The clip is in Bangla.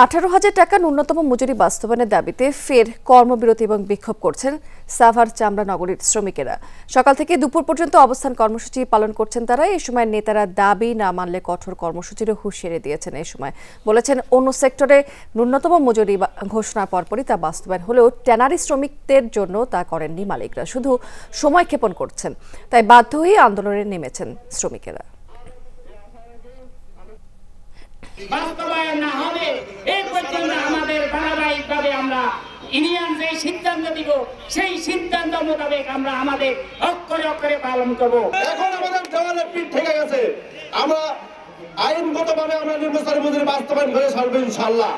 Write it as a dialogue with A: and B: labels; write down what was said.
A: 18,000 টাকা ন্যূনতম মজুরি বাস্তবায়নের দাবিতে ফের কর্মবিরতি এবং বিক্ষোভ করছেন সাভার চামড়া নগরীর শ্রমিকেরা। সকাল থেকে দুপুর পর্যন্ত অবস্থান কর্মসূচি পালন করছেন তারা। এই সময় নেতারা দাবি না মানলে কঠোর কর্মসূচিরও হুঁশিয়ারি দিয়েছেন। এই সময় বলেছেন, অন্য সেক্টরে ন্যূনতম মজুরি ঘোষণার পরপরই তা বাস্তবায়ন হলেও ট্যানারি শ্রমিকদের জন্য তা করেননি মালিকরা, শুধু সময় ক্ষেপণ করছেন। তাই বাধ্য হয়ে আন্দোলনে নেমেছেন শ্রমিকেরা।
B: বাস্তবায়ন না হবে এই পর্যন্ত আমাদের ধারাবাহিকভাবে আমরা ইউনিয়ন যে সিদ্ধান্ত দিব সেই সিদ্ধান্ত মোতাবেক আমরা আমাদের অক্ষরে অক্ষরে পালন করব।
C: এখন আমাদের দেওয়ালে পিঠ থেকে গেছে, আমরা আইনগতভাবে আমরা নিম্নস্তরের মজুরি বাস্তবায়ন করে ছাড়বো ইনশাআল্লাহ।